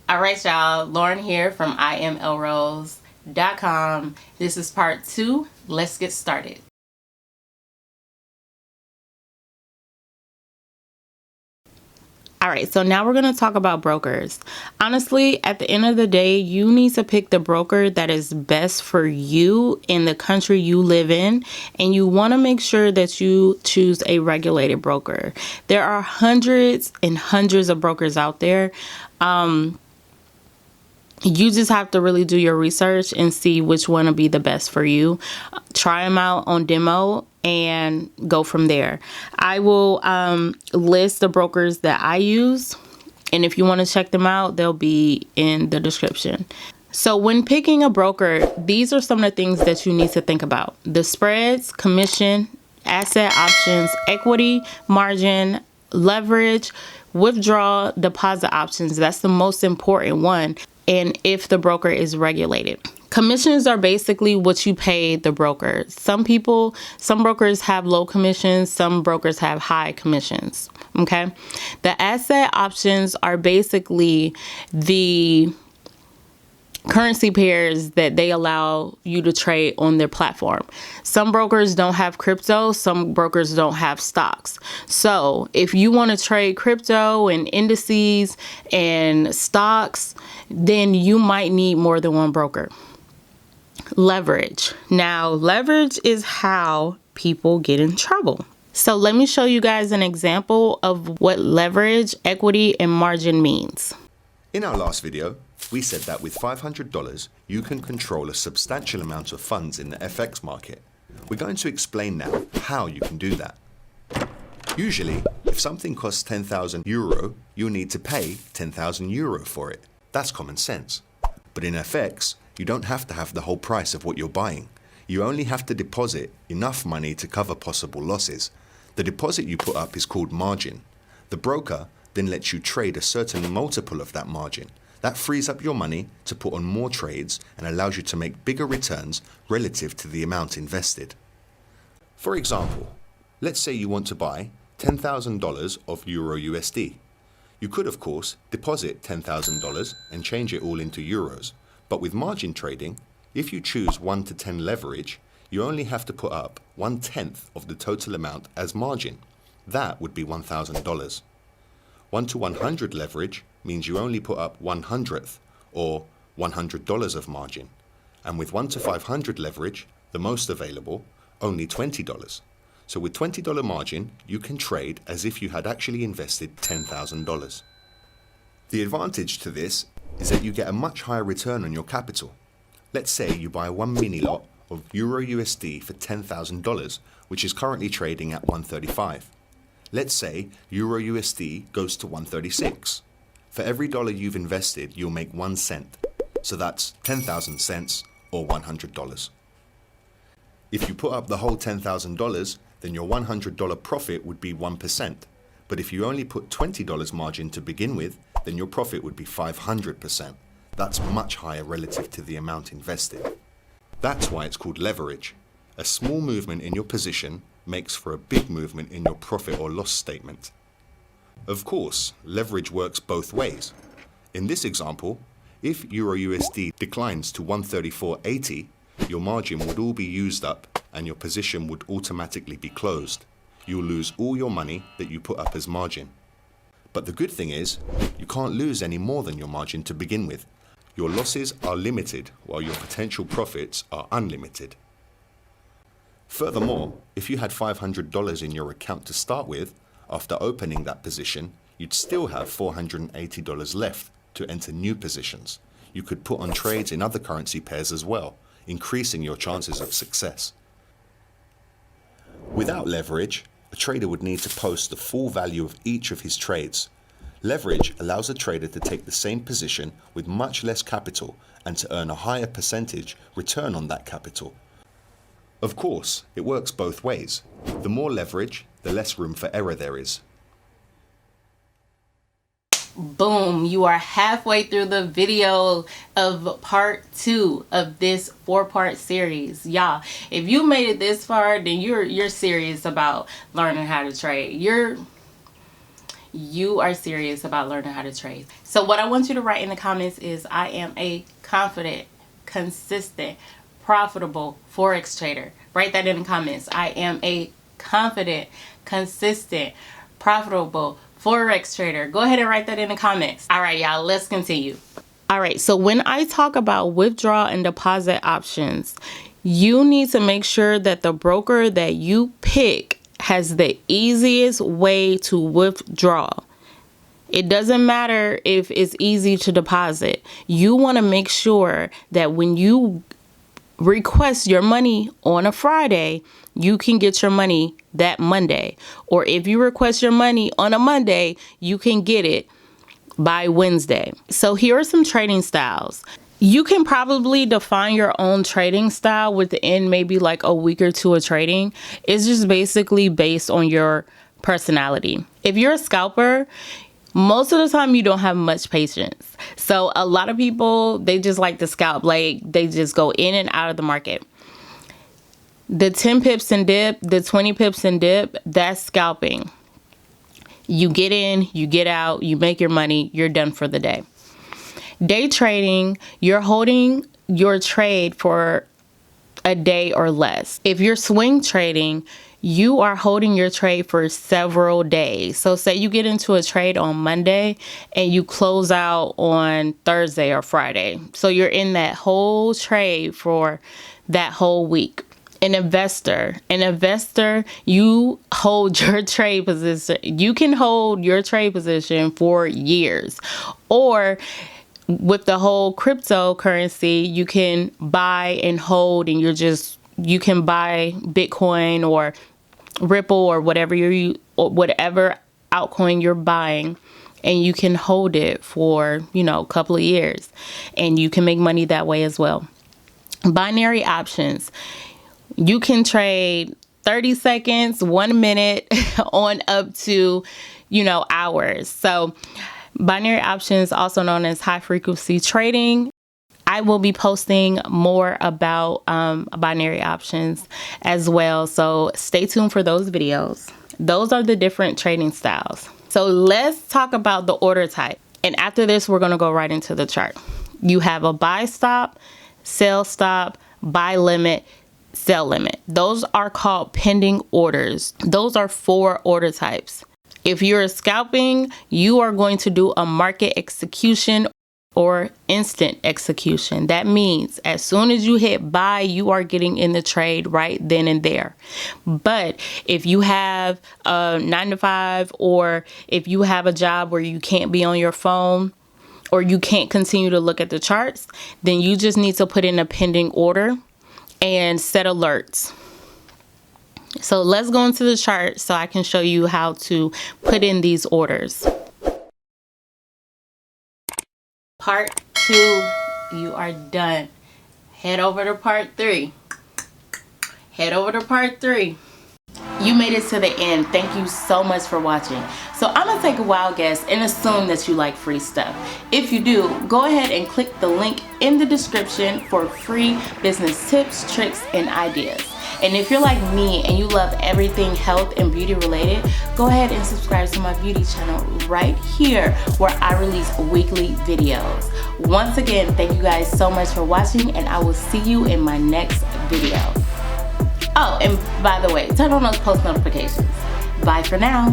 All right, y'all. Lauren here from 𝐼𝐍𝐸𝐿Rose.com. This is part 2. Let's get started. All right, so now we're going to talk about brokers. Honestly, at the end of the day, you need to pick the broker that is best for you in the country you live in, and you want to make sure that you choose a regulated broker. There are hundreds and hundreds of brokers out there. You just have to really do your research and see which one will be the best for you. Try them out on demo and go from there. I will list the brokers that I use, and if you want to check them out, they'll be in the description. So when picking a broker, these are some of the things that you need to think about: the spreads, commission, asset options, equity, margin, leverage, withdrawal, deposit options. That's the most important one. And if the broker is regulated. Commissions are basically what you pay the broker. Some brokers have low commissions, some brokers have high commissions. Okay. The asset options are basically the currency pairs that they allow you to trade on their platform. Some brokers don't have crypto, some brokers don't have stocks. So if you want to trade crypto and indices and stocks, then you might need more than one broker. Leverage. Now, leverage is how people get in trouble. So let me show you guys an example of what leverage, equity, and margin means. In our last video, we said that with $500, you can control a substantial amount of funds in the FX market. We're going to explain now how you can do that. Usually, if something costs 10,000 euro, you'll need to pay 10,000 euro for it. That's common sense. But in FX, you don't have to have the whole price of what you're buying. You only have to deposit enough money to cover possible losses. The deposit you put up is called margin. The broker then lets you trade a certain multiple of that margin. That frees up your money to put on more trades and allows you to make bigger returns relative to the amount invested. For example, let's say you want to buy $10,000 of Euro USD. You could, of course, deposit $10,000 and change it all into euros. But with margin trading, if you choose 1 to 10 leverage, you only have to put up 1/10 of the total amount as margin. That would be $1,000. 1 to 100 leverage means you only put up 1/100th or $100 of margin. And with 1 to 500 leverage, the most available, only $20. So with $20 margin, you can trade as if you had actually invested $10,000. The advantage to this is that you get a much higher return on your capital. Let's say you buy one mini lot of Euro USD for $10,000, which is currently trading at 135. Let's say Euro USD goes to 136. For every dollar you've invested, you'll make 1 cent. So that's 10,000 cents or $100. If you put up the whole $10,000, then your $100 profit would be 1%. But if you only put $20 margin to begin with, then your profit would be 500%. That's much higher relative to the amount invested. That's why it's called leverage. A small movement in your position makes for a big movement in your profit or loss statement. Of course, leverage works both ways. In this example, if Euro USD declines to 134.80, your margin would all be used up and your position would automatically be closed. You'll lose all your money that you put up as margin. But the good thing is, you can't lose any more than your margin to begin with. Your losses are limited while your potential profits are unlimited. Furthermore, if you had $500 in your account to start with, after opening that position, you'd still have $480 left to enter new positions. You could put on trades in other currency pairs as well, increasing your chances of success. Without leverage, a trader would need to post the full value of each of his trades. Leverage allows a trader to take the same position with much less capital and to earn a higher percentage return on that capital. Of course, it works both ways. The more leverage, the less room for error there is. Boom, you are halfway through the video of part 2 of this 4-part series. Y'all, if you made it this far, then you're serious about learning how to trade. you are serious about learning how to trade. So what I want you to write in the comments is, I am a confident, consistent, profitable Forex trader. Write that in the comments. I am a confident, consistent, profitable Forex trader. Go ahead and write that in the comments. All right, y'all, let's continue. All right, so when I talk about withdrawal and deposit options, you need to make sure that the broker that you pick has the easiest way to withdraw. It doesn't matter if it's easy to deposit. You want to make sure that when you request your money on a Friday, you can get your money that Monday. Or if you request your money on a Monday, you can get it by Wednesday. So here are some trading styles. You can probably define your own trading style within maybe like a week or two of trading. It's just basically based on your personality. If you're a scalper, most of the time you don't have much patience. So a lot of people, they just like to scalp, like they just go in and out of the market. The 10 pips and dip, the 20 pips and dip, that's scalping. You get in, you get out, you make your money, you're done for the day. Day trading, you're holding your trade for a day or less. If you're swing trading, you are holding your trade for several days. So say you get into a trade on Monday and you close out on Thursday or Friday. So you're in that whole trade for that whole week. An investor, you hold your trade position. You can hold your trade position for years. Or with the whole cryptocurrency, you can buy and hold, and you can buy Bitcoin or Ripple or whatever whatever altcoin you're buying, and you can hold it for, a couple of years, and you can make money that way as well. Binary options. You can trade 30 seconds, 1 minute on up to, hours. So binary options, also known as high frequency trading. I will be posting more about binary options as well. So stay tuned for those videos. Those are the different trading styles. So let's talk about the order type. And after this, we're going to go right into the chart. You have a buy stop, sell stop, buy limit, sell limit. Those are called pending orders. Those are 4 order types. If you're scalping, you are going to do a market execution or instant execution. That means as soon as you hit buy, you are getting in the trade right then and there. But if you have a 9-to-5, or if you have a job where you can't be on your phone, or you can't continue to look at the charts, then you just need to put in a pending order and set alerts. So let's go into the chart so I can show you how to put in these orders. Part 2, you are done. Head over to part 3. Head over to part 3. You made it to the end. Thank you so much for watching. So I'm gonna take a wild guess and assume that you like free stuff. If you do, go ahead and click the link in the description for free business tips, tricks, and ideas. And if you're like me and you love everything health and beauty related, go ahead and subscribe to my beauty channel right here, where I release weekly videos. Once again, thank you guys so much for watching, and I will see you in my next video. Oh, and by the way, turn on those post notifications. Bye for now.